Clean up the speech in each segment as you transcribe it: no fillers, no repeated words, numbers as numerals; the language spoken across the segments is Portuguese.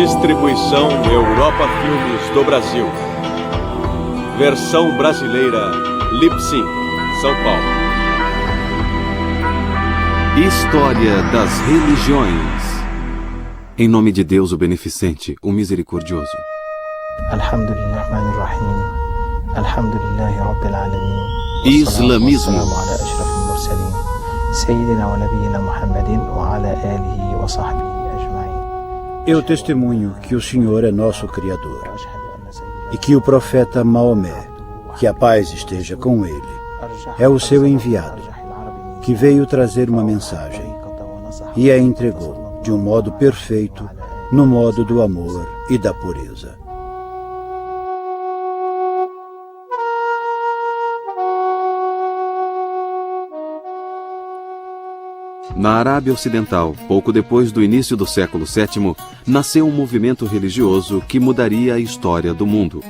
Distribuição Europa Filmes do Brasil. Versão brasileira Lipsyn, São Paulo. História das religiões. Em nome de Deus, o Beneficente, o Misericordioso. Islamismo. Eu testemunho que o Senhor é nosso Criador e que o profeta Maomé, que a paz esteja com ele, é o seu enviado, que veio trazer uma mensagem e a entregou de um modo perfeito, no modo do amor e da pureza. Na Arábia Ocidental, pouco depois do início do século VII, nasceu um movimento religioso que mudaria a história do mundo.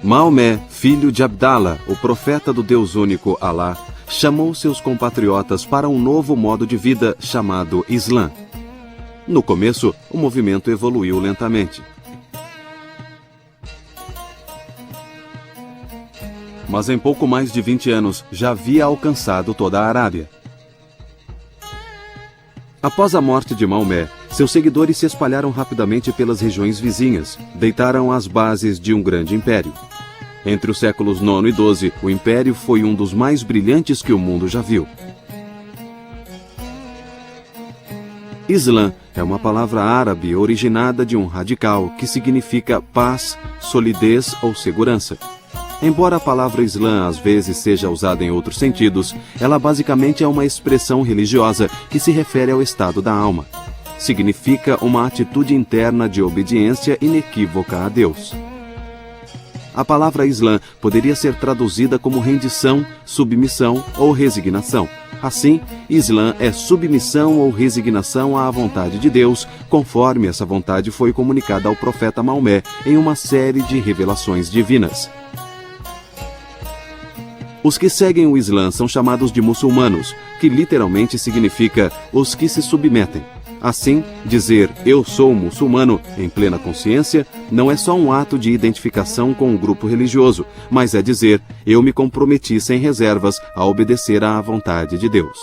Maomé, filho de Abdallah, o profeta do Deus único Alá, chamou seus compatriotas para um novo modo de vida chamado Islã. No começo, o movimento evoluiu lentamente. Mas em pouco mais de 20 anos já havia alcançado toda a Arábia. Após a morte de Maomé, seus seguidores se espalharam rapidamente pelas regiões vizinhas, deitaram as bases de um grande império. Entre os séculos IX e XII, o império foi um dos mais brilhantes que o mundo já viu. Islã é uma palavra árabe originada de um radical que significa paz, solidez ou segurança. Embora a palavra Islã às vezes seja usada em outros sentidos, ela basicamente é uma expressão religiosa que se refere ao estado da alma. Significa uma atitude interna de obediência inequívoca a Deus. A palavra Islã poderia ser traduzida como rendição, submissão ou resignação. Assim, Islã é submissão ou resignação à vontade de Deus, conforme essa vontade foi comunicada ao profeta Maomé em uma série de revelações divinas. Os que seguem o Islã são chamados de muçulmanos, que literalmente significa os que se submetem. Assim, dizer eu sou muçulmano em plena consciência não é só um ato de identificação com um grupo religioso, mas é dizer eu me comprometi sem reservas a obedecer à vontade de Deus.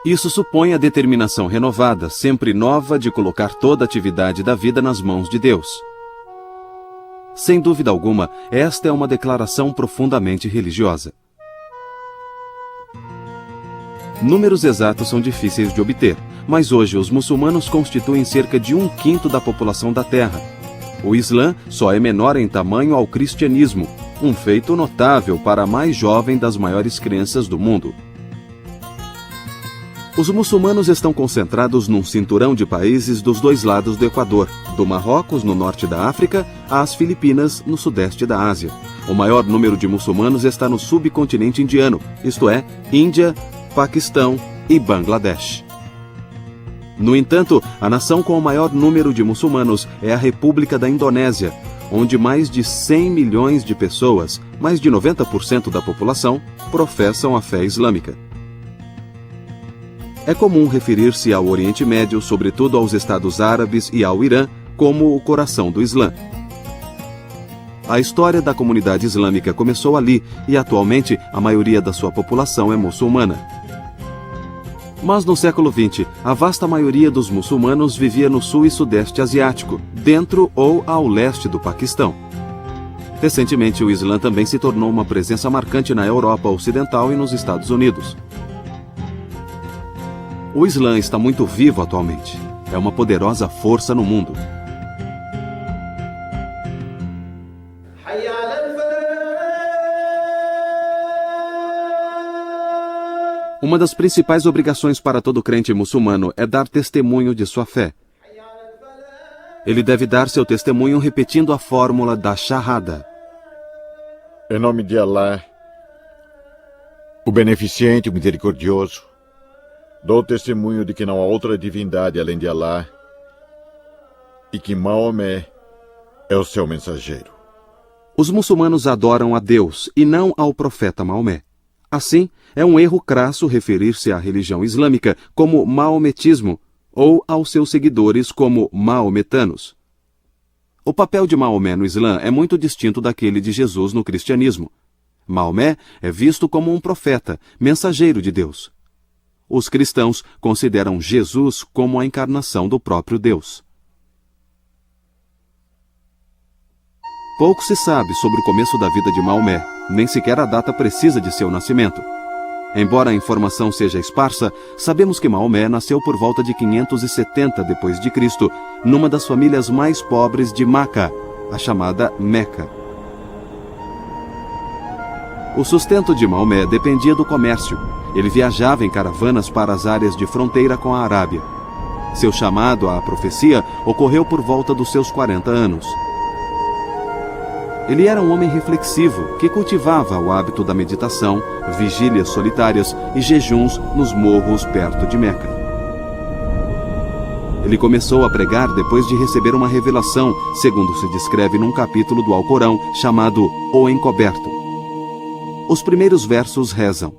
Isso supõe a determinação renovada, sempre nova, de colocar toda a atividade da vida nas mãos de Deus. Sem dúvida alguma, esta é uma declaração profundamente religiosa. Números exatos são difíceis de obter, mas hoje os muçulmanos constituem cerca de 1/5 da população da Terra. O Islã só é menor em tamanho ao cristianismo, um feito notável para a mais jovem das maiores crenças do mundo. Os muçulmanos estão concentrados num cinturão de países dos dois lados do Equador, do Marrocos, no norte da África, às Filipinas, no sudeste da Ásia. O maior número de muçulmanos está no subcontinente indiano, isto é, Índia, Paquistão e Bangladesh. No entanto, a nação com o maior número de muçulmanos é a República da Indonésia, onde mais de 100 milhões de pessoas, mais de 90% da população, professam a fé islâmica. É comum referir-se ao Oriente Médio, sobretudo aos Estados Árabes e ao Irã, como o coração do Islã. A história da comunidade islâmica começou ali e atualmente a maioria da sua população é muçulmana. Mas no século XX, a vasta maioria dos muçulmanos vivia no sul e sudeste asiático, dentro ou ao leste do Paquistão. Recentemente, o Islã também se tornou uma presença marcante na Europa Ocidental e nos Estados Unidos. O Islã está muito vivo atualmente. É uma poderosa força no mundo. Uma das principais obrigações para todo crente muçulmano é dar testemunho de sua fé. Ele deve dar seu testemunho repetindo a fórmula da Shahada. Em nome de Alá, o Beneficente, o Misericordioso, dou testemunho de que não há outra divindade além de Alá e que Maomé é o seu mensageiro. Os muçulmanos adoram a Deus e não ao profeta Maomé. Assim, é um erro crasso referir-se à religião islâmica como maometismo ou aos seus seguidores como maometanos. O papel de Maomé no Islã é muito distinto daquele de Jesus no cristianismo. Maomé é visto como um profeta, mensageiro de Deus. Os cristãos consideram Jesus como a encarnação do próprio Deus. Pouco se sabe sobre o começo da vida de Maomé, nem sequer a data precisa de seu nascimento. Embora a informação seja esparsa, sabemos que Maomé nasceu por volta de 570 d.C., numa das famílias mais pobres de Maca, a chamada Meca. O sustento de Maomé dependia do comércio. Ele viajava em caravanas para as áreas de fronteira com a Arábia. Seu chamado à profecia ocorreu por volta dos seus 40 anos. Ele era um homem reflexivo que cultivava o hábito da meditação, vigílias solitárias e jejuns nos morros perto de Meca. Ele começou a pregar depois de receber uma revelação, segundo se descreve num capítulo do Alcorão chamado O Encoberto. Os primeiros versos rezam: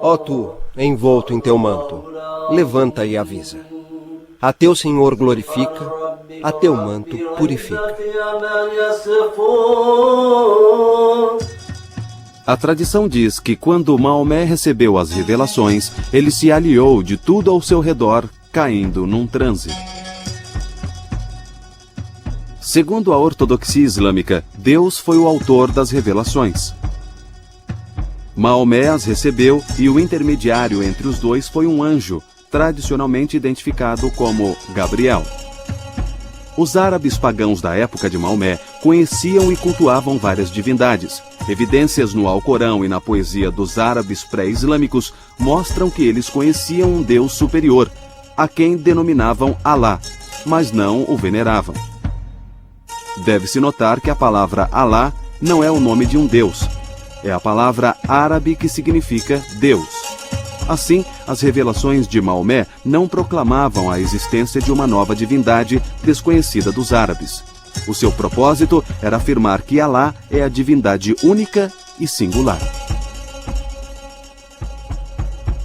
Ó tu, envolto em teu manto, levanta e avisa. A teu Senhor glorifica, a teu manto purifica. A tradição diz que quando Maomé recebeu as revelações, ele se aliou de tudo ao seu redor, caindo num transe. Segundo a ortodoxia islâmica, Deus foi o autor das revelações. Maomé as recebeu e o intermediário entre os dois foi um anjo, tradicionalmente identificado como Gabriel. Os árabes pagãos da época de Maomé conheciam e cultuavam várias divindades. Evidências no Alcorão e na poesia dos árabes pré-islâmicos mostram que eles conheciam um Deus superior, a quem denominavam Alá, mas não o veneravam. Deve-se notar que a palavra Alá não é o nome de um Deus. É a palavra árabe que significa Deus. Assim, as revelações de Maomé não proclamavam a existência de uma nova divindade desconhecida dos árabes. O seu propósito era afirmar que Alá é a divindade única e singular.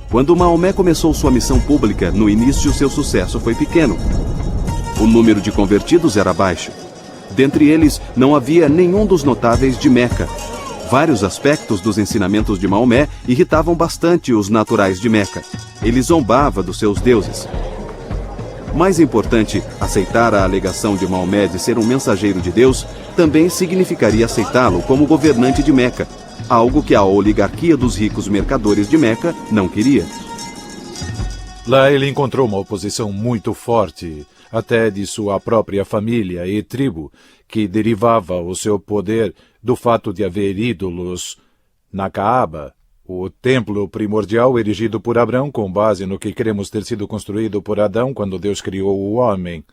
Quando Maomé começou sua missão pública, no início seu sucesso foi pequeno. O número de convertidos era baixo. Dentre eles, não havia nenhum dos notáveis de Meca. Vários aspectos dos ensinamentos de Maomé irritavam bastante os naturais de Meca. Ele zombava dos seus deuses. Mais importante, aceitar a alegação de Maomé de ser um mensageiro de Deus também significaria aceitá-lo como governante de Meca, algo que a oligarquia dos ricos mercadores de Meca não queria. Lá ele encontrou uma oposição muito forte, até de sua própria família e tribo, que derivava o seu poder do fato de haver ídolos na Kaaba, o templo primordial erigido por Abraão com base no que cremos ter sido construído por Adão quando Deus criou o homem.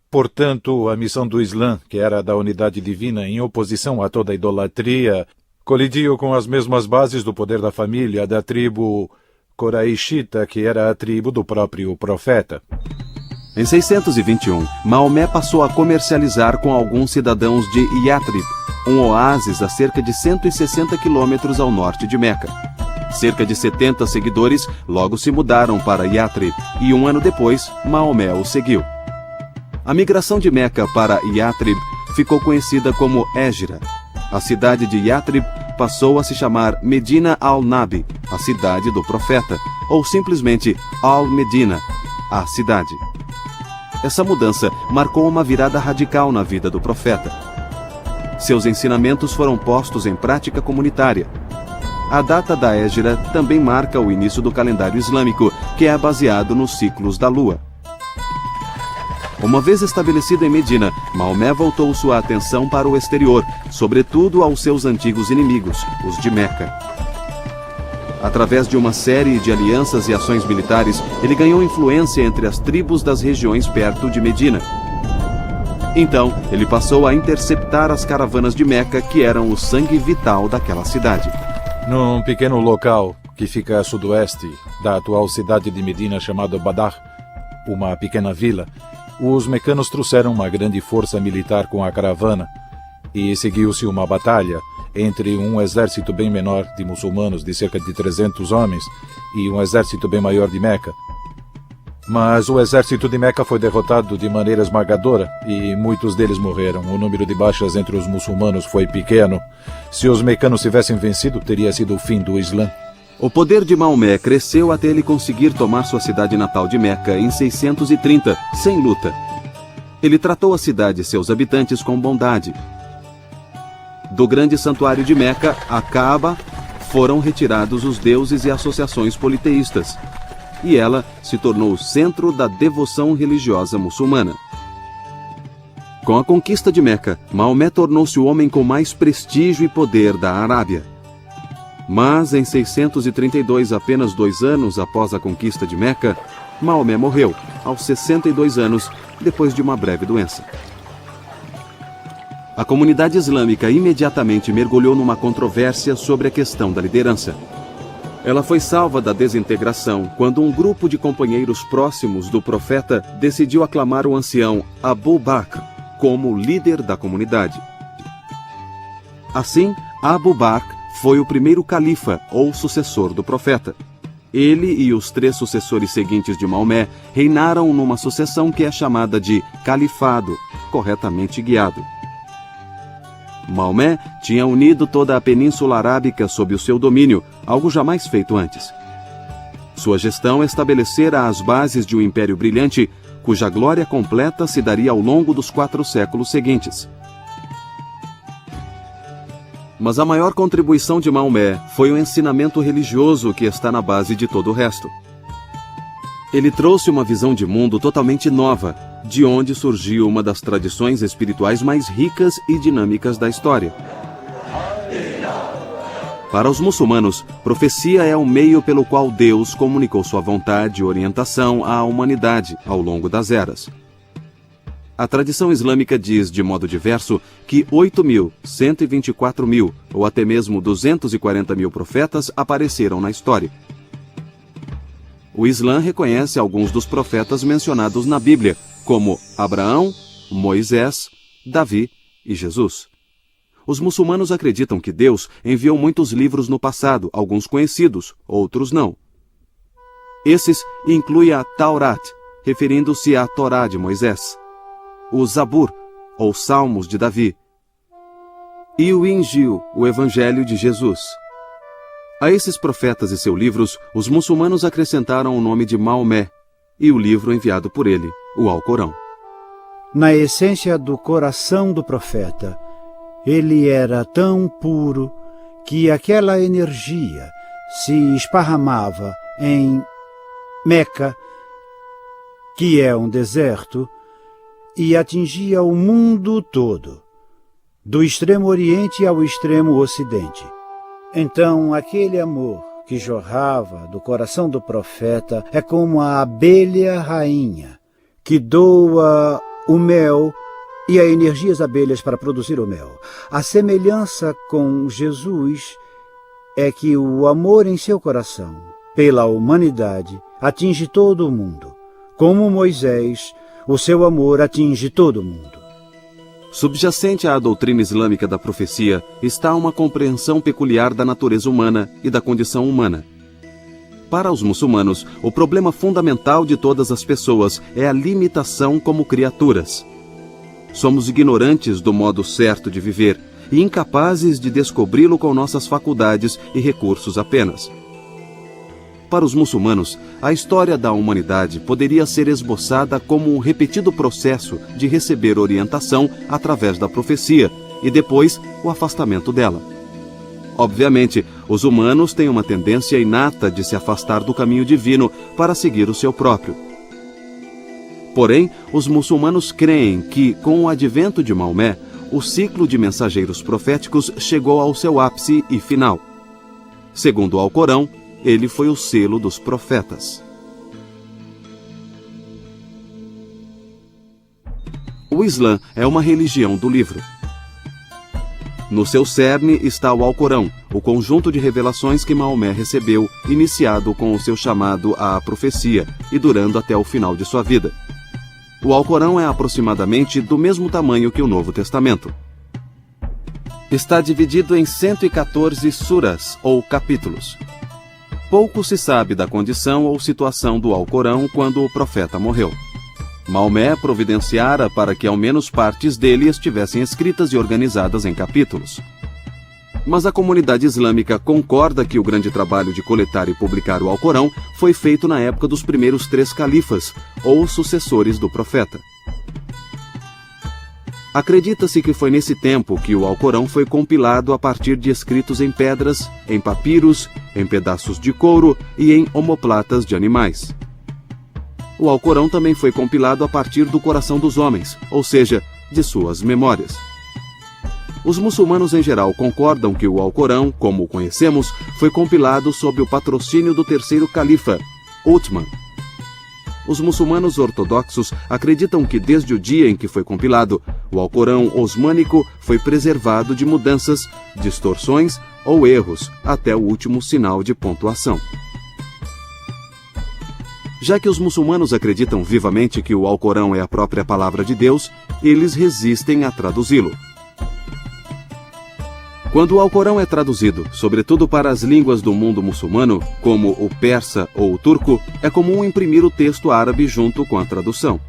Portanto, a missão do Islã, que era da unidade divina em oposição a toda a idolatria, colidiu com as mesmas bases do poder da família da tribo Coraishita, que era a tribo do próprio profeta. Em 621, Maomé passou a comercializar com alguns cidadãos de Yatrib, um oásis a cerca de 160 quilômetros ao norte de Meca. Cerca de 70 seguidores logo se mudaram para Yatrib e um ano depois, Maomé o seguiu. A migração de Meca para Yatrib ficou conhecida como Égira. A cidade de Yatrib passou a se chamar Medina al-Nabi, a cidade do profeta, ou simplesmente Al-Medina, a cidade. Essa mudança marcou uma virada radical na vida do profeta. Seus ensinamentos foram postos em prática comunitária. A data da Égira também marca o início do calendário islâmico, que é baseado nos ciclos da lua. Uma vez estabelecido em Medina, Maomé voltou sua atenção para o exterior, sobretudo aos seus antigos inimigos, os de Meca. Através de uma série de alianças e ações militares, ele ganhou influência entre as tribos das regiões perto de Medina. Então, ele passou a interceptar as caravanas de Meca, que eram o sangue vital daquela cidade. Num pequeno local que fica a sudoeste da atual cidade de Medina, chamado Badar, uma pequena vila, os mecanos trouxeram uma grande força militar com a caravana e seguiu-se uma batalha entre um exército bem menor de muçulmanos, de cerca de 300 homens, e um exército bem maior de Meca. Mas o exército de Meca foi derrotado de maneira esmagadora e muitos deles morreram. O número de baixas entre os muçulmanos foi pequeno. Se os mecanos tivessem vencido, teria sido o fim do Islã. O poder de Maomé cresceu até ele conseguir tomar sua cidade natal de Meca em 630, sem luta. Ele tratou a cidade e seus habitantes com bondade. Do grande santuário de Meca, a Kaaba, foram retirados os deuses e associações politeístas, e ela se tornou o centro da devoção religiosa muçulmana. Com a conquista de Meca, Maomé tornou-se o homem com mais prestígio e poder da Arábia. Mas, em 632, apenas 2 anos após a conquista de Meca, Maomé morreu, aos 62 anos, depois de uma breve doença. A comunidade islâmica imediatamente mergulhou numa controvérsia sobre a questão da liderança. Ela foi salva da desintegração quando um grupo de companheiros próximos do profeta decidiu aclamar o ancião Abu Bakr como líder da comunidade. Assim, Abu Bakr foi o primeiro califa ou sucessor do profeta. Ele e os 3 sucessores seguintes de Maomé reinaram numa sucessão que é chamada de califado, corretamente guiado. Maomé tinha unido toda a Península Arábica sob o seu domínio, algo jamais feito antes. Sua gestão estabelecera as bases de um império brilhante, cuja glória completa se daria ao longo dos 4 séculos seguintes. Mas a maior contribuição de Maomé foi o ensinamento religioso que está na base de todo o resto. Ele trouxe uma visão de mundo totalmente nova, de onde surgiu uma das tradições espirituais mais ricas e dinâmicas da história. Para os muçulmanos, profecia é o meio pelo qual Deus comunicou sua vontade e orientação à humanidade ao longo das eras. A tradição islâmica diz, de modo diverso, que 8.000, 124.000 ou até mesmo 240.000 profetas apareceram na história. O Islã reconhece alguns dos profetas mencionados na Bíblia, como Abraão, Moisés, Davi e Jesus. Os muçulmanos acreditam que Deus enviou muitos livros no passado, alguns conhecidos, outros não. Esses incluem a Taurat, referindo-se à Torá de Moisés, o Zabur, ou Salmos de Davi, e o Injil, o Evangelho de Jesus. A esses profetas e seus livros, os muçulmanos acrescentaram o nome de Maomé e o livro enviado por ele, o Alcorão. Na essência do coração do profeta, ele era tão puro que aquela energia se esparramava em Meca, que é um deserto, e atingia o mundo todo, do extremo oriente ao extremo ocidente. Então, aquele amor que jorrava do coração do profeta é como a abelha rainha, que doa o mel e a energia às abelhas para produzir o mel. A semelhança com Jesus é que o amor em seu coração, pela humanidade, atinge todo o mundo. Como Moisés, o seu amor atinge todo o mundo. Subjacente à doutrina islâmica da profecia está uma compreensão peculiar da natureza humana e da condição humana. Para os muçulmanos, o problema fundamental de todas as pessoas é a limitação como criaturas. Somos ignorantes do modo certo de viver e incapazes de descobri-lo com nossas faculdades e recursos apenas. Para os muçulmanos, a história da humanidade poderia ser esboçada como um repetido processo de receber orientação através da profecia e depois o afastamento dela. Obviamente, os humanos têm uma tendência inata de se afastar do caminho divino para seguir o seu próprio. Porém, os muçulmanos creem que, com o advento de Maomé, o ciclo de mensageiros proféticos chegou ao seu ápice e final. Segundo o Alcorão, ele foi o selo dos profetas. O Islã é uma religião do livro. No seu cerne está o Alcorão, o conjunto de revelações que Maomé recebeu, iniciado com o seu chamado à profecia e durando até o final de sua vida. O Alcorão é aproximadamente do mesmo tamanho que o Novo Testamento. Está dividido em 114 suras, ou capítulos. Pouco se sabe da condição ou situação do Alcorão quando o profeta morreu. Maomé providenciara para que ao menos partes dele estivessem escritas e organizadas em capítulos. Mas a comunidade islâmica concorda que o grande trabalho de coletar e publicar o Alcorão foi feito na época dos primeiros 3 califas, ou sucessores do profeta. Acredita-se que foi nesse tempo que o Alcorão foi compilado a partir de escritos em pedras, em papiros, em pedaços de couro e em omoplatas de animais. O Alcorão também foi compilado a partir do coração dos homens, ou seja, de suas memórias. Os muçulmanos em geral concordam que o Alcorão, como o conhecemos, foi compilado sob o patrocínio do 3º califa, Uthman. Os muçulmanos ortodoxos acreditam que desde o dia em que foi compilado, o Alcorão osmânico foi preservado de mudanças, distorções ou erros até o último sinal de pontuação. Já que os muçulmanos acreditam vivamente que o Alcorão é a própria palavra de Deus, eles resistem a traduzi-lo. Quando o Alcorão é traduzido, sobretudo para as línguas do mundo muçulmano, como o persa ou o turco, é comum imprimir o texto árabe junto com a tradução.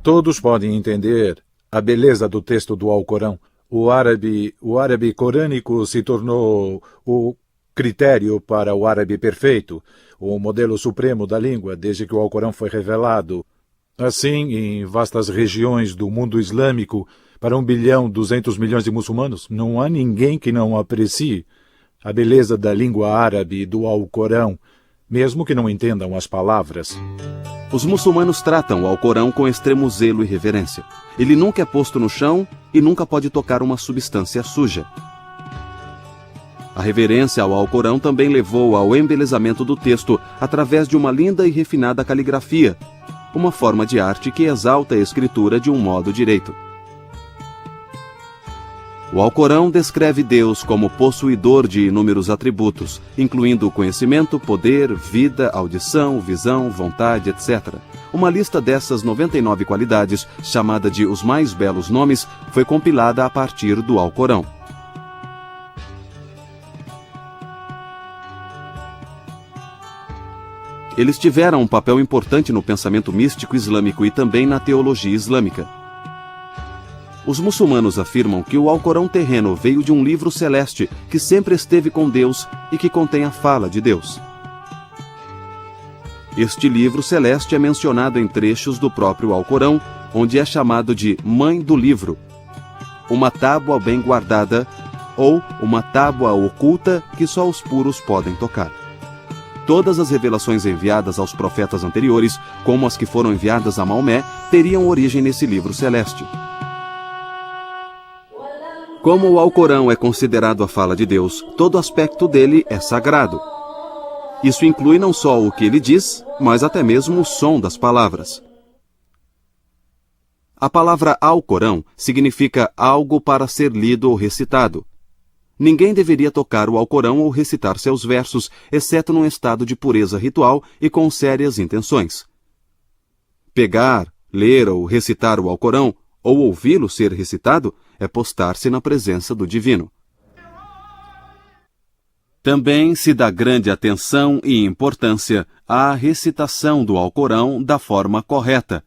Todos podem entender a beleza do texto do Alcorão. O árabe corânico se tornou o critério para o árabe perfeito, o modelo supremo da língua desde que o Alcorão foi revelado. Assim, em vastas regiões do mundo islâmico, para 1.200 bilhões de muçulmanos, não há ninguém que não aprecie a beleza da língua árabe e do Alcorão, mesmo que não entendam as palavras. Os muçulmanos tratam o Alcorão com extremo zelo e reverência. Ele nunca é posto no chão e nunca pode tocar uma substância suja. A reverência ao Alcorão também levou ao embelezamento do texto através de uma linda e refinada caligrafia, uma forma de arte que exalta a escritura de um modo direito. O Alcorão descreve Deus como possuidor de inúmeros atributos, incluindo conhecimento, poder, vida, audição, visão, vontade, etc. Uma lista dessas 99 qualidades, chamada de Os Mais Belos Nomes, foi compilada a partir do Alcorão. Eles tiveram um papel importante no pensamento místico islâmico e também na teologia islâmica. Os muçulmanos afirmam que o Alcorão terreno veio de um livro celeste que sempre esteve com Deus e que contém a fala de Deus. Este livro celeste é mencionado em trechos do próprio Alcorão, onde é chamado de Mãe do Livro, uma tábua bem guardada ou uma tábua oculta que só os puros podem tocar. Todas as revelações enviadas aos profetas anteriores, como as que foram enviadas a Maomé, teriam origem nesse livro celeste. Como o Alcorão é considerado a fala de Deus, todo aspecto dele é sagrado. Isso inclui não só o que ele diz, mas até mesmo o som das palavras. A palavra Alcorão significa algo para ser lido ou recitado. Ninguém deveria tocar o Alcorão ou recitar seus versos, exceto num estado de pureza ritual e com sérias intenções. Pegar, ler ou recitar o Alcorão, ou ouvi-lo ser recitado, é postar-se na presença do divino. Também se dá grande atenção e importância à recitação do Alcorão da forma correta.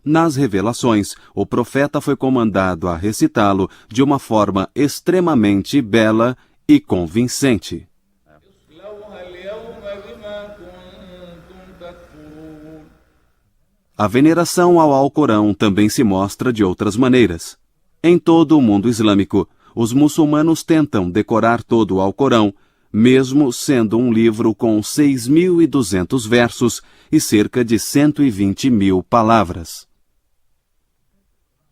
Nas revelações, o profeta foi comandado a recitá-lo de uma forma extremamente bela e convincente. A veneração ao Alcorão também se mostra de outras maneiras. Em todo o mundo islâmico, os muçulmanos tentam decorar todo o Alcorão, mesmo sendo um livro com 6.200 versos e cerca de 120.000 palavras.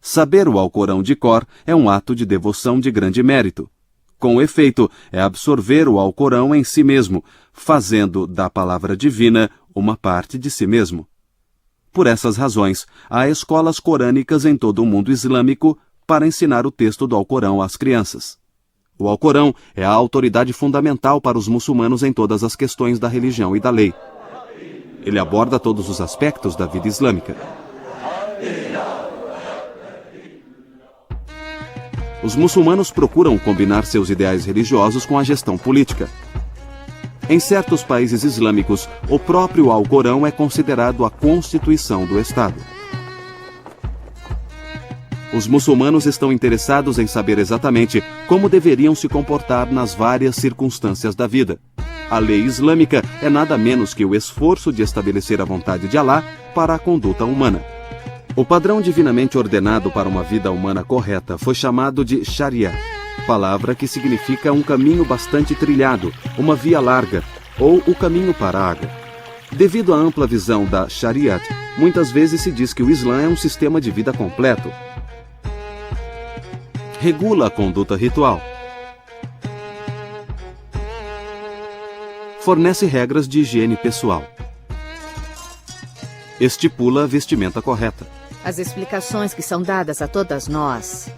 Saber o Alcorão de cor é um ato de devoção de grande mérito. Com efeito, é absorver o Alcorão em si mesmo, fazendo da palavra divina uma parte de si mesmo. Por essas razões, há escolas corânicas em todo o mundo islâmico para ensinar o texto do Alcorão às crianças. O Alcorão é a autoridade fundamental para os muçulmanos em todas as questões da religião e da lei. Ele aborda todos os aspectos da vida islâmica. Os muçulmanos procuram combinar seus ideais religiosos com a gestão política. Em certos países islâmicos, o próprio Alcorão é considerado a constituição do Estado. Os muçulmanos estão interessados em saber exatamente como deveriam se comportar nas várias circunstâncias da vida. A lei islâmica é nada menos que o esforço de estabelecer a vontade de Alá para a conduta humana. O padrão divinamente ordenado para uma vida humana correta foi chamado de Sharia, palavra que significa um caminho bastante trilhado, uma via larga, ou o caminho para a água. Devido à ampla visão da Shariat, muitas vezes se diz que o Islã é um sistema de vida completo. Regula a conduta ritual. Fornece regras de higiene pessoal. Estipula a vestimenta correta. As explicações que são dadas a todas nós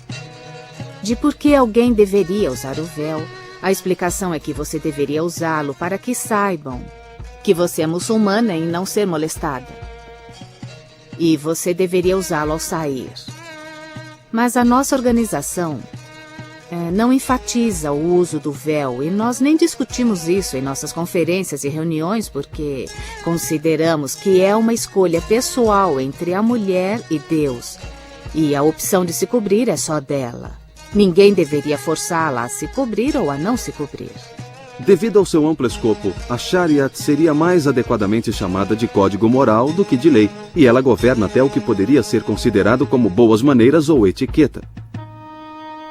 de por que alguém deveria usar o véu, a explicação é que você deveria usá-lo para que saibam que você é muçulmana e não ser molestada. E você deveria usá-lo ao sair. Mas a nossa organização não enfatiza o uso do véu e nós nem discutimos isso em nossas conferências e reuniões porque consideramos que é uma escolha pessoal entre a mulher e Deus e a opção de se cobrir é só dela. Ninguém deveria forçá-la a se cobrir ou a não se cobrir. Devido ao seu amplo escopo, a Shariat seria mais adequadamente chamada de código moral do que de lei, e ela governa até o que poderia ser considerado como boas maneiras ou etiqueta.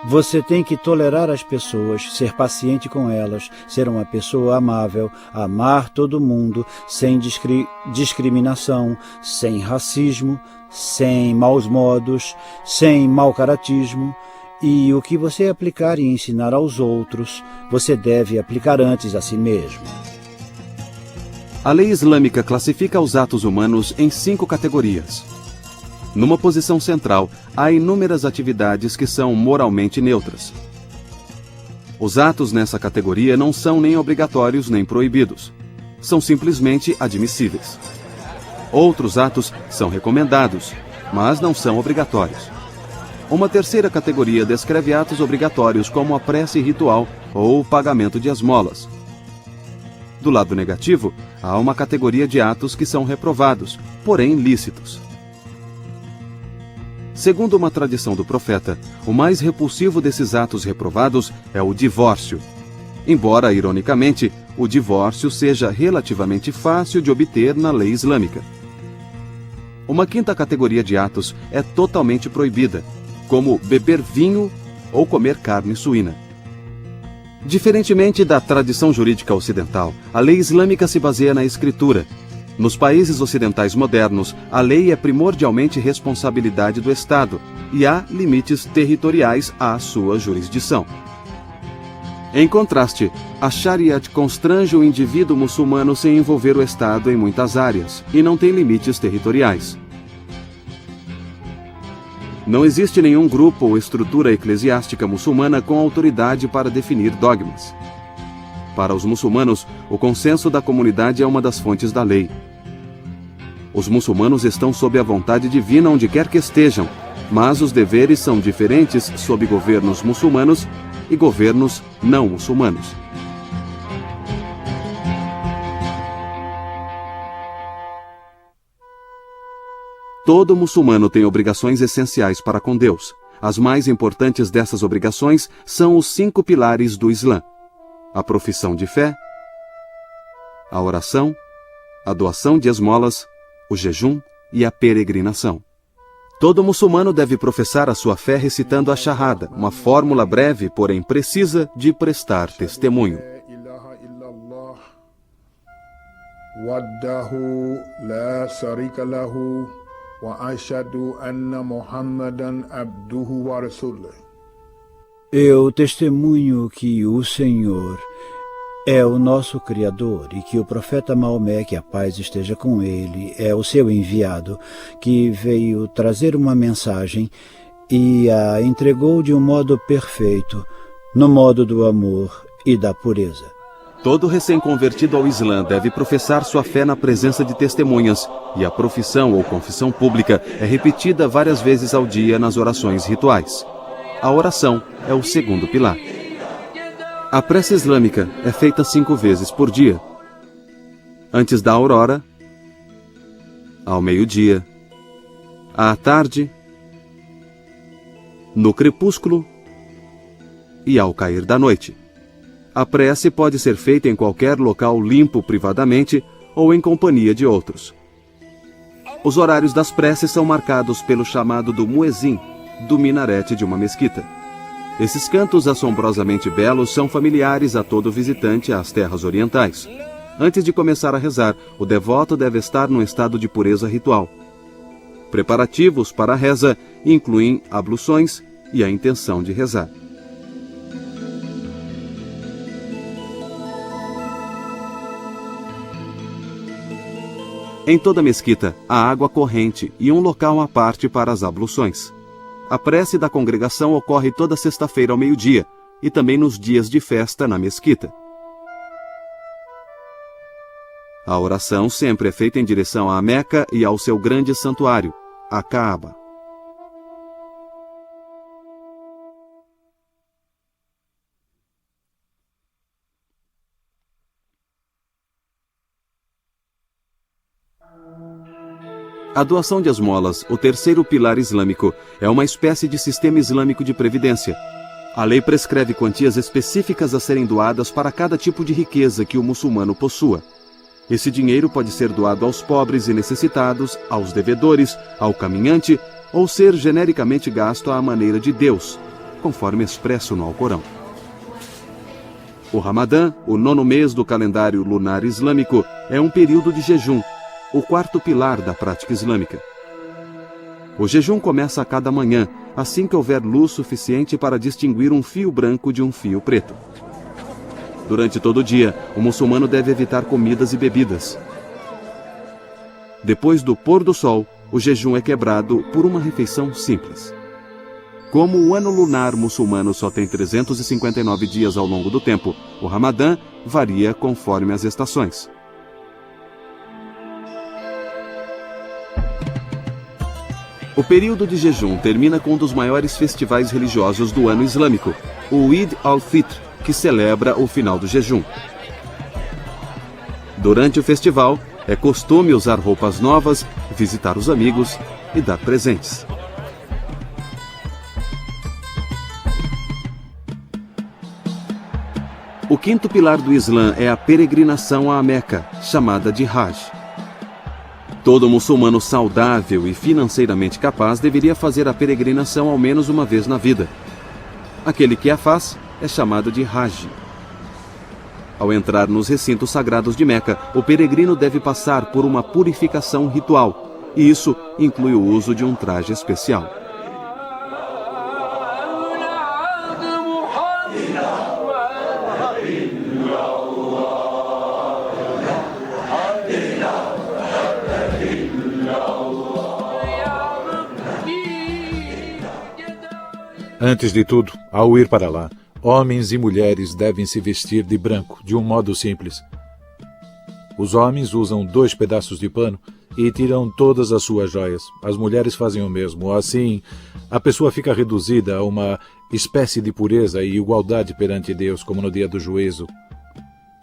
Você tem que tolerar as pessoas, ser paciente com elas, ser uma pessoa amável, amar todo mundo, sem discriminação, sem racismo, sem maus modos, sem mau caratismo. E o que você aplicar e ensinar aos outros, você deve aplicar antes a si mesmo. A lei islâmica classifica os atos humanos em 5 categorias. Numa posição central, há inúmeras atividades que são moralmente neutras. Os atos nessa categoria não são nem obrigatórios nem proibidos. São simplesmente admissíveis. Outros atos são recomendados, mas não são obrigatórios. Uma terceira categoria descreve atos obrigatórios como a prece ritual ou o pagamento de esmolas. Do lado negativo, há uma categoria de atos que são reprovados, porém lícitos. Segundo uma tradição do profeta, o mais repulsivo desses atos reprovados é o divórcio. Embora, ironicamente, o divórcio seja relativamente fácil de obter na lei islâmica. Uma quinta categoria de atos é totalmente proibida, como beber vinho ou comer carne suína. Diferentemente da tradição jurídica ocidental, a lei islâmica se baseia na escritura. Nos países ocidentais modernos, a lei é primordialmente responsabilidade do Estado e há limites territoriais à sua jurisdição. Em contraste, a Shariat constrange o indivíduo muçulmano sem envolver o Estado em muitas áreas e não tem limites territoriais. Não existe nenhum grupo ou estrutura eclesiástica muçulmana com autoridade para definir dogmas. Para os muçulmanos, o consenso da comunidade é uma das fontes da lei. Os muçulmanos estão sob a vontade divina onde quer que estejam, mas os deveres são diferentes sob governos muçulmanos e governos não muçulmanos. Todo muçulmano tem obrigações essenciais para com Deus. As mais importantes dessas obrigações são os 5 pilares do Islã: a profissão de fé, a oração, a doação de esmolas, o jejum e a peregrinação. Todo muçulmano deve professar a sua fé recitando a Shahada, uma fórmula breve, porém precisa, de prestar testemunho. Wahdahu la sharika lahu wa ashhadu anna Muhammadan abduhu wa rasuluh. Eu testemunho que o Senhor é o nosso Criador e que o profeta Maomé, que a paz esteja com ele, é o seu enviado, que veio trazer uma mensagem e a entregou de um modo perfeito, no modo do amor e da pureza. Todo recém-convertido ao Islã deve professar sua fé na presença de testemunhas, e a profissão ou confissão pública é repetida várias vezes ao dia nas orações rituais. A oração é o segundo pilar. A prece islâmica é feita 5 vezes por dia. Antes da aurora, ao meio-dia, à tarde, no crepúsculo e ao cair da noite. A prece pode ser feita em qualquer local limpo privadamente ou em companhia de outros. Os horários das preces são marcados pelo chamado do muezim, do minarete de uma mesquita. Esses cantos assombrosamente belos são familiares a todo visitante às terras orientais. Antes de começar a rezar, o devoto deve estar num estado de pureza ritual. Preparativos para a reza incluem abluções e a intenção de rezar. Em toda mesquita, há água corrente e um local à parte para as abluções. A prece da congregação ocorre toda sexta-feira ao meio-dia e também nos dias de festa na mesquita. A oração sempre é feita em direção à Meca e ao seu grande santuário, a Kaaba. A doação de esmolas, o terceiro pilar islâmico, é uma espécie de sistema islâmico de previdência. A lei prescreve quantias específicas a serem doadas para cada tipo de riqueza que o muçulmano possua. Esse dinheiro pode ser doado aos pobres e necessitados, aos devedores, ao caminhante, ou ser genericamente gasto à maneira de Deus, conforme expresso no Alcorão. O Ramadã, o 9º mês do calendário lunar islâmico, é um período de jejum, o quarto pilar da prática islâmica. O jejum começa a cada manhã, assim que houver luz suficiente para distinguir um fio branco de um fio preto. Durante todo o dia, o muçulmano deve evitar comidas e bebidas. Depois do pôr do sol, o jejum é quebrado por uma refeição simples. Como o ano lunar muçulmano só tem 359 dias ao longo do tempo, o Ramadã varia conforme as estações. O período de jejum termina com um dos maiores festivais religiosos do ano islâmico, o Eid al-Fitr, que celebra o final do jejum. Durante o festival, é costume usar roupas novas, visitar os amigos e dar presentes. O quinto pilar do Islã é a peregrinação à Meca, chamada de Hajj. Todo muçulmano saudável e financeiramente capaz deveria fazer a peregrinação ao menos uma vez na vida. Aquele que a faz é chamado de Haji. Ao entrar nos recintos sagrados de Meca, o peregrino deve passar por uma purificação ritual, e isso inclui o uso de um traje especial. Antes de tudo, ao ir para lá, homens e mulheres devem se vestir de branco, de um modo simples. Os homens usam 2 pedaços de pano e tiram todas as suas joias. As mulheres fazem o mesmo. Assim, a pessoa fica reduzida a uma espécie de pureza e igualdade perante Deus, como no dia do juízo.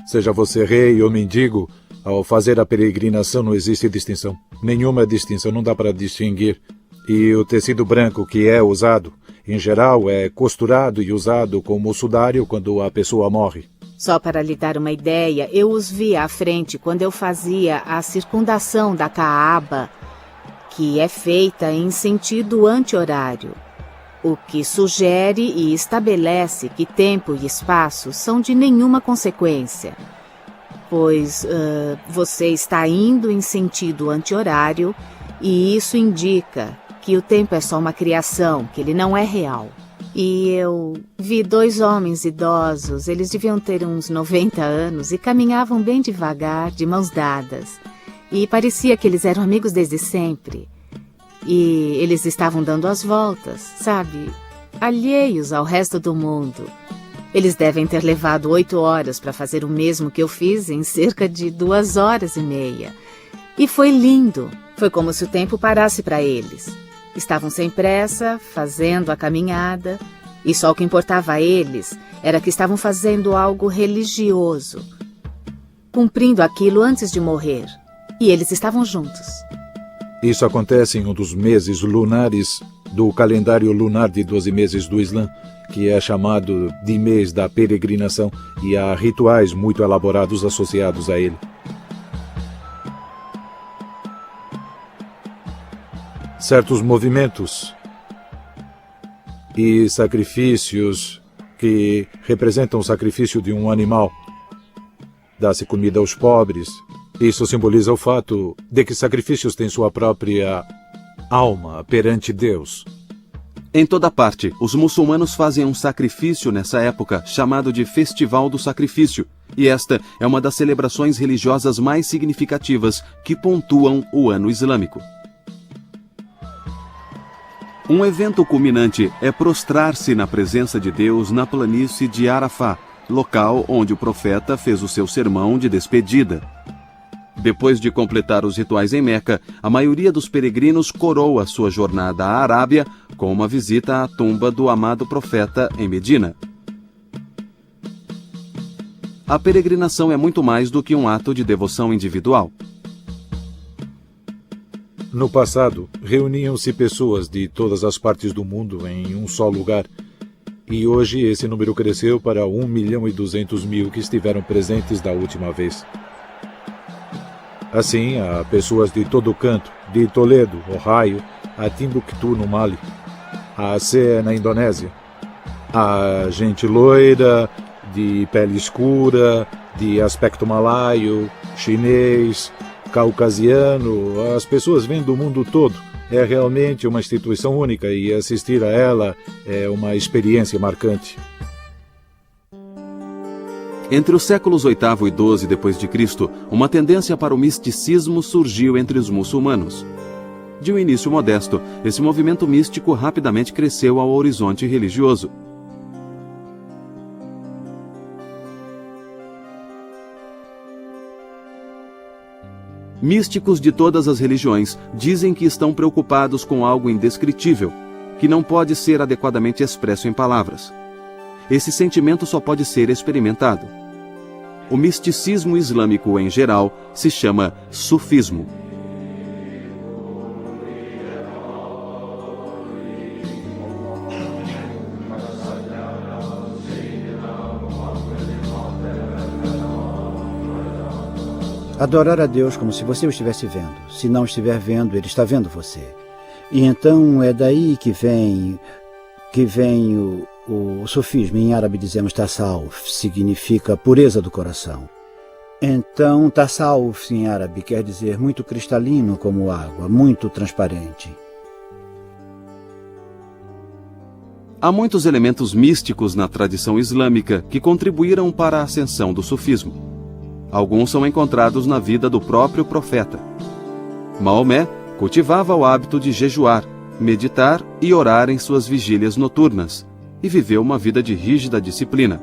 Seja você rei ou mendigo, ao fazer a peregrinação não existe distinção. Nenhuma distinção, não dá para distinguir. E o tecido branco que é usado, em geral, é costurado e usado como sudário quando a pessoa morre. Só para lhe dar uma ideia, eu os vi à frente quando eu fazia a circundação da Kaaba, que é feita em sentido anti-horário, o que sugere e estabelece que tempo e espaço são de nenhuma consequência, pois você está indo em sentido anti-horário e isso indica que o tempo é só uma criação, que ele não é real. E eu vi 2 homens idosos, eles deviam ter uns 90 anos e caminhavam bem devagar, de mãos dadas. E parecia que eles eram amigos desde sempre. E eles estavam dando as voltas, sabe? Alheios ao resto do mundo. Eles devem ter levado 8 horas para fazer o mesmo que eu fiz em cerca de 2 horas e meia. E foi lindo. Foi como se o tempo parasse para eles. Estavam sem pressa, fazendo a caminhada, E só o que importava a eles era que estavam fazendo algo religioso, cumprindo aquilo antes de morrer. E eles estavam juntos. Isso acontece em um dos meses lunares do calendário lunar de 12 meses do Islã, que é chamado de mês da peregrinação, e há rituais muito elaborados associados a ele. Certos movimentos e sacrifícios que representam o sacrifício de um animal. Dá-se comida aos pobres. Isso simboliza o fato de que sacrifícios têm sua própria alma perante Deus. Em toda parte, os muçulmanos fazem um sacrifício nessa época, chamado de Festival do Sacrifício, e esta é uma das celebrações religiosas mais significativas que pontuam o ano islâmico. Um evento culminante é prostrar-se na presença de Deus na planície de Arafá, local onde o profeta fez o seu sermão de despedida. Depois de completar os rituais em Meca, a maioria dos peregrinos coroa sua jornada à Arábia com uma visita à tumba do amado profeta em Medina. A peregrinação é muito mais do que um ato de devoção individual. No passado, reuniam-se pessoas de todas as partes do mundo em um só lugar, e hoje esse número cresceu para 1.200.000 que estiveram presentes da última vez. Assim, há pessoas de todo canto, de Toledo, Ohio, a Timbuktu, no Mali, a Aceh, na Indonésia. Há gente loira, de pele escura, de aspecto malaio, chinês, caucasiano. As pessoas vêm do mundo todo. É realmente uma instituição única e assistir a ela é uma experiência marcante. Entre os séculos VIII e XII d.C., uma tendência para o misticismo surgiu entre os muçulmanos. De um início modesto, esse movimento místico rapidamente cresceu ao horizonte religioso. Místicos de todas as religiões dizem que estão preocupados com algo indescritível, que não pode ser adequadamente expresso em palavras. Esse sentimento só pode ser experimentado. O misticismo islâmico, em geral, se chama sufismo. Adorar a Deus como se você o estivesse vendo. Se não estiver vendo, Ele está vendo você. E então é daí que vem o sufismo. Em árabe dizemos tasawuf, significa pureza do coração. Então tasawuf em árabe quer dizer muito cristalino como água, muito transparente. Há muitos elementos místicos na tradição islâmica que contribuíram para a ascensão do sufismo. Alguns são encontrados na vida do próprio profeta. Maomé cultivava o hábito de jejuar, meditar e orar em suas vigílias noturnas, e viveu uma vida de rígida disciplina.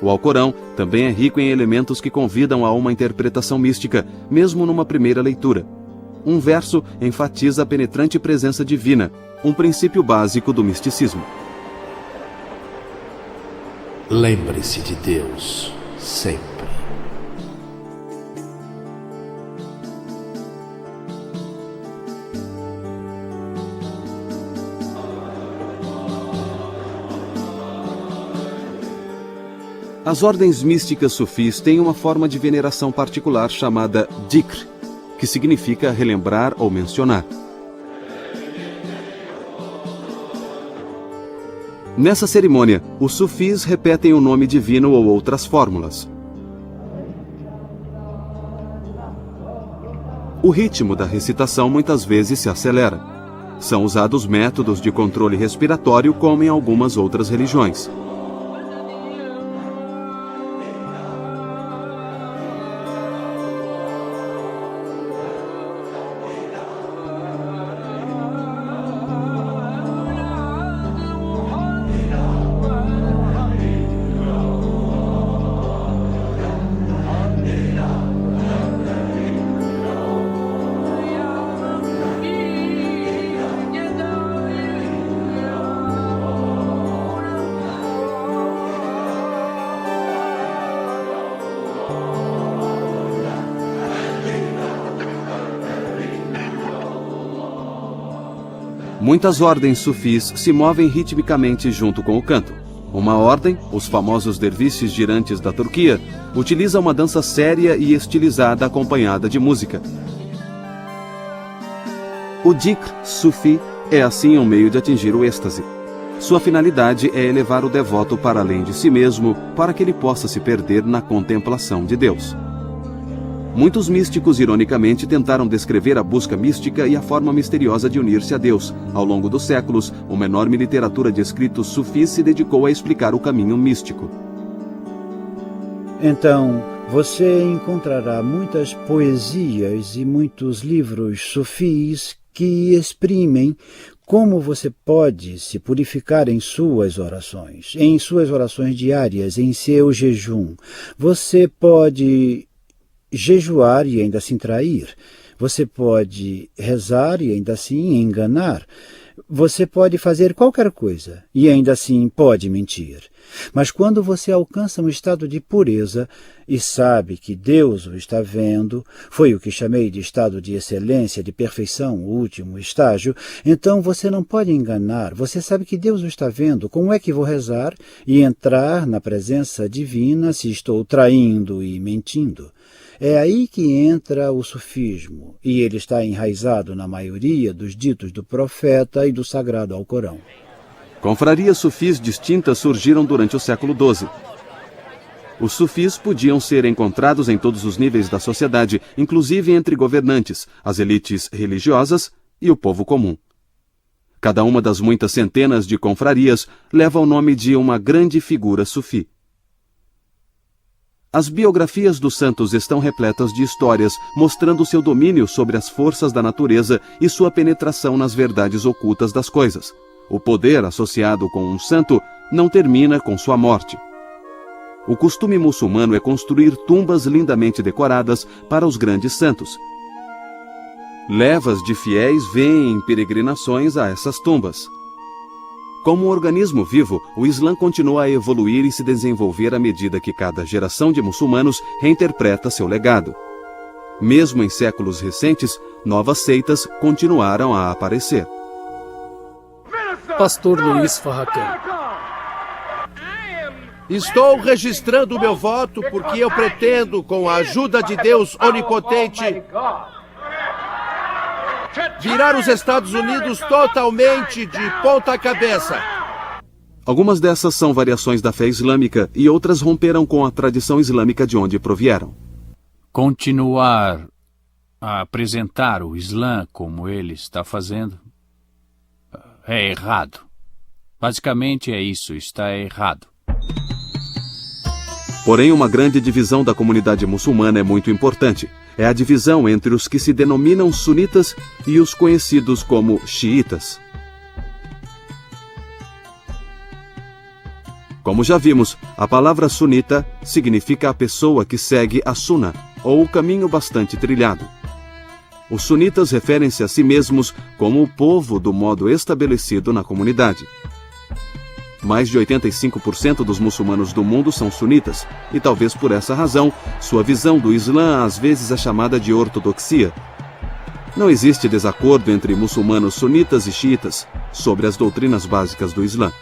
O Alcorão também é rico em elementos que convidam a uma interpretação mística, mesmo numa primeira leitura. Um verso enfatiza a penetrante presença divina, um princípio básico do misticismo. Lembre-se de Deus sempre. As ordens místicas sufis têm uma forma de veneração particular chamada dhikr, que significa relembrar ou mencionar. Nessa cerimônia, os sufis repetem o nome divino ou outras fórmulas. O ritmo da recitação muitas vezes se acelera. São usados métodos de controle respiratório como em algumas outras religiões. Muitas ordens sufis se movem ritmicamente junto com o canto. Uma ordem, os famosos derviches girantes da Turquia, utiliza uma dança séria e estilizada acompanhada de música. O dhikr sufi é assim um meio de atingir o êxtase. Sua finalidade é elevar o devoto para além de si mesmo, para que ele possa se perder na contemplação de Deus. Muitos místicos, ironicamente, tentaram descrever a busca mística e a forma misteriosa de unir-se a Deus. Ao longo dos séculos, uma enorme literatura de escritos sufis se dedicou a explicar o caminho místico. Então, você encontrará muitas poesias e muitos livros sufis que exprimem como você pode se purificar em suas orações diárias, em seu jejum. Você pode jejuar e ainda assim trair. Você pode rezar e ainda assim enganar. Você pode fazer qualquer coisa e ainda assim pode mentir. Mas quando você alcança um estado de pureza e sabe que Deus o está vendo, foi o que chamei de estado de excelência, de perfeição, o último estágio, então você não pode enganar. Você sabe que Deus o está vendo. Como é que vou rezar e entrar na presença divina se estou traindo e mentindo? É aí que entra o sufismo, e ele está enraizado na maioria dos ditos do profeta e do sagrado Alcorão. Confrarias sufis distintas surgiram durante o século XII. Os sufis podiam ser encontrados em todos os níveis da sociedade, inclusive entre governantes, as elites religiosas e o povo comum. Cada uma das muitas centenas de confrarias leva o nome de uma grande figura sufi. As biografias dos santos estão repletas de histórias, mostrando seu domínio sobre as forças da natureza e sua penetração nas verdades ocultas das coisas. O poder associado com um santo não termina com sua morte. O costume muçulmano é construir tumbas lindamente decoradas para os grandes santos. Levas de fiéis vêm em peregrinações a essas tumbas. Como um organismo vivo, o Islã continua a evoluir e se desenvolver à medida que cada geração de muçulmanos reinterpreta seu legado. Mesmo em séculos recentes, novas seitas continuaram a aparecer. Pastor Luiz Farrakhan. Estou registrando o meu voto porque eu pretendo, com a ajuda de Deus Onipotente, virar os Estados Unidos totalmente de ponta cabeça. Algumas dessas são variações da fé islâmica e outras romperam com a tradição islâmica de onde provieram. Continuar a apresentar o Islã como ele está fazendo é errado. Basicamente é isso, está errado. Porém, uma grande divisão da comunidade muçulmana é muito importante. É a divisão entre os que se denominam sunitas e os conhecidos como xiitas. Como já vimos, a palavra sunita significa a pessoa que segue a sunna, ou o caminho bastante trilhado. Os sunitas referem-se a si mesmos como o povo do modo estabelecido na comunidade. Mais de 85% dos muçulmanos do mundo são sunitas, e talvez por essa razão, sua visão do Islã às vezes é chamada de ortodoxia. Não existe desacordo entre muçulmanos sunitas e xiitas sobre as doutrinas básicas do Islã.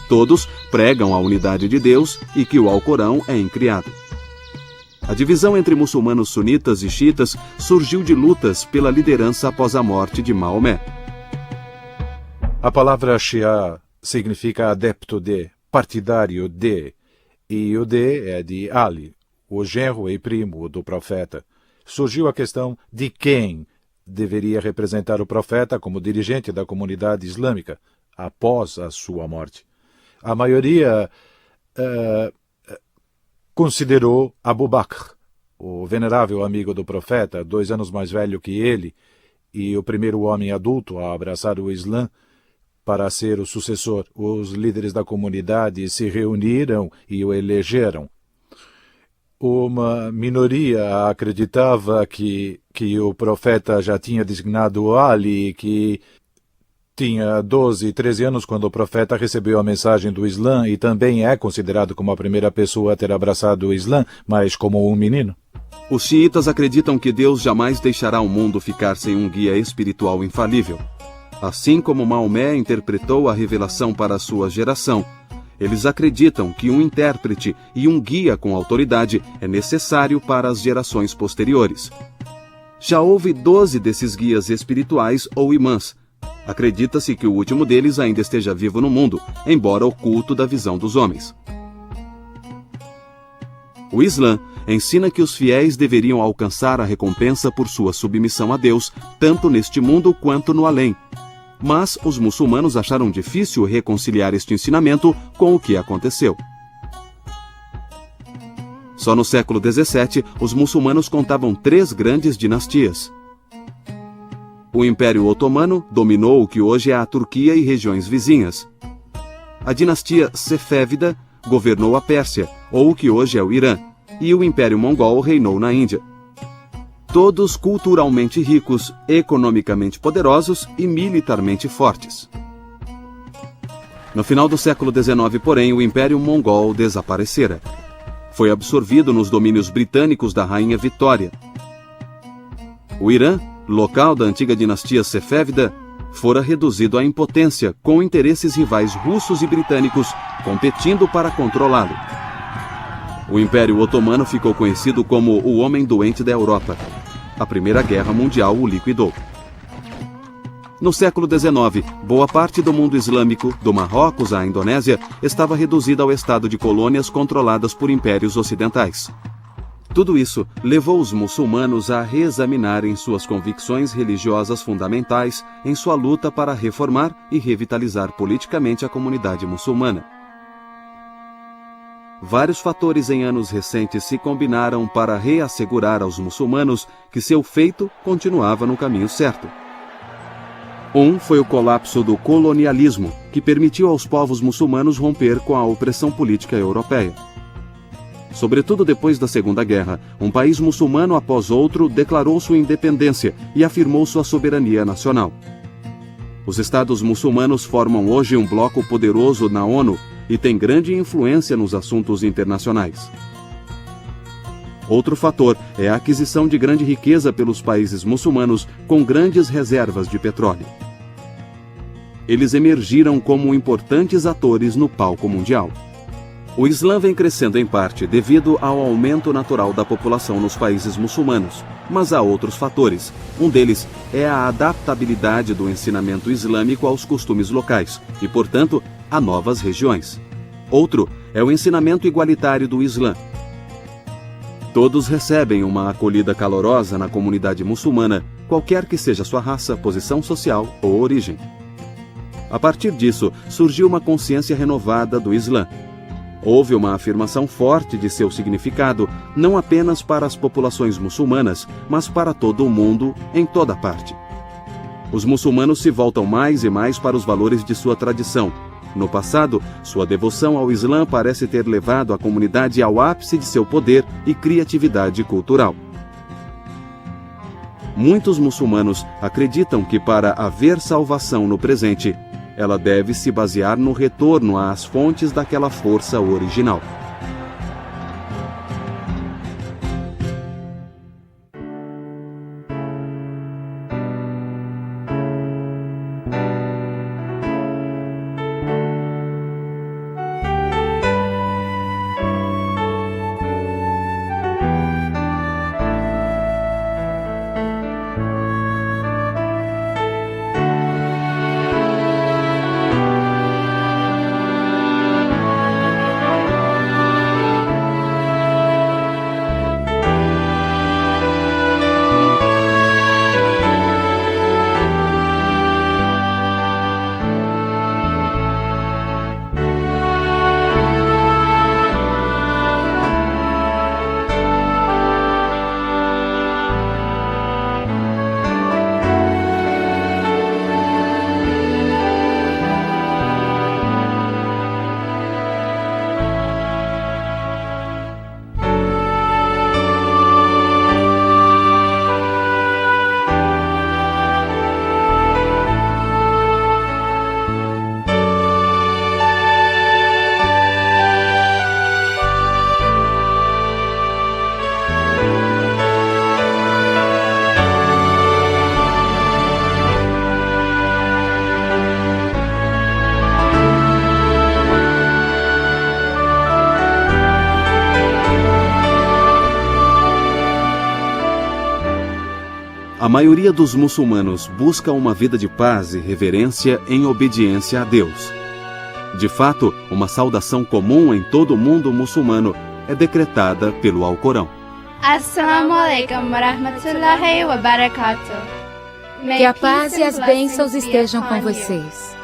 Todos pregam a unidade de Deus e que o Alcorão é incriado. A divisão entre muçulmanos sunitas e xiitas surgiu de lutas pela liderança após a morte de Maomé. A palavra Shia significa adepto de, partidário de, e o de é de Ali, o genro e primo do profeta. Surgiu a questão de quem deveria representar o profeta como dirigente da comunidade islâmica após a sua morte. A maioria considerou Abu Bakr, o venerável amigo do profeta, 2 anos mais velho que ele, e o primeiro homem adulto a abraçar o Islã, para ser o sucessor. Os líderes da comunidade se reuniram e o elegeram. Uma minoria acreditava que o profeta já tinha designado Ali, que tinha 12, 13 anos quando o profeta recebeu a mensagem do Islã e também é considerado como a primeira pessoa a ter abraçado o Islã, mas como um menino. Os xiitas acreditam que Deus jamais deixará o mundo ficar sem um guia espiritual infalível. Assim como Maomé interpretou a revelação para sua geração, eles acreditam que um intérprete e um guia com autoridade é necessário para as gerações posteriores. Já houve 12 desses guias espirituais ou imãs. Acredita-se que o último deles ainda esteja vivo no mundo, embora oculto da visão dos homens. O Islã ensina que os fiéis deveriam alcançar a recompensa por sua submissão a Deus, tanto neste mundo quanto no além. Mas os muçulmanos acharam difícil reconciliar este ensinamento com o que aconteceu. Só no século XVII, os muçulmanos contavam 3 grandes dinastias. O Império Otomano dominou o que hoje é a Turquia e regiões vizinhas. A dinastia Sefévida governou a Pérsia, ou o que hoje é o Irã, e o Império Mongol reinou na Índia. Todos culturalmente ricos, economicamente poderosos e militarmente fortes. No final do século XIX, porém, o Império Mongol desaparecera. Foi absorvido nos domínios britânicos da Rainha Vitória. O Irã, local da antiga dinastia Sefévida, fora reduzido à impotência, com interesses rivais russos e britânicos competindo para controlá-lo. O Império Otomano ficou conhecido como o Homem Doente da Europa. A Primeira Guerra Mundial o liquidou. No século XIX, boa parte do mundo islâmico, do Marrocos à Indonésia, estava reduzida ao estado de colônias controladas por impérios ocidentais. Tudo isso levou os muçulmanos a reexaminarem suas convicções religiosas fundamentais em sua luta para reformar e revitalizar politicamente a comunidade muçulmana. Vários fatores em anos recentes se combinaram para reassegurar aos muçulmanos que seu feito continuava no caminho certo. Um foi o colapso do colonialismo, que permitiu aos povos muçulmanos romper com a opressão política europeia. Sobretudo depois da Segunda Guerra, um país muçulmano após outro declarou sua independência e afirmou sua soberania nacional. Os Estados muçulmanos formam hoje um bloco poderoso na ONU e têm grande influência nos assuntos internacionais. Outro fator é a aquisição de grande riqueza pelos países muçulmanos com grandes reservas de petróleo. Eles emergiram como importantes atores no palco mundial. O Islã vem crescendo em parte devido ao aumento natural da população nos países muçulmanos, mas há outros fatores. Um deles é a adaptabilidade do ensinamento islâmico aos costumes locais e, portanto, a novas regiões. Outro é o ensinamento igualitário do Islã. Todos recebem uma acolhida calorosa na comunidade muçulmana, qualquer que seja sua raça, posição social ou origem. A partir disso, surgiu uma consciência renovada do Islã. Houve uma afirmação forte de seu significado, não apenas para as populações muçulmanas, mas para todo o mundo, em toda parte. Os muçulmanos se voltam mais e mais para os valores de sua tradição. No passado, sua devoção ao Islã parece ter levado a comunidade ao ápice de seu poder e criatividade cultural. Muitos muçulmanos acreditam que para haver salvação no presente, ela deve se basear no retorno às fontes daquela força original. A maioria dos muçulmanos busca uma vida de paz e reverência em obediência a Deus. De fato, uma saudação comum em todo o mundo muçulmano é decretada pelo Alcorão. Assalamu alaikum wa rahmatullahi wa barakatuh. Que a paz e as bênçãos estejam com vocês.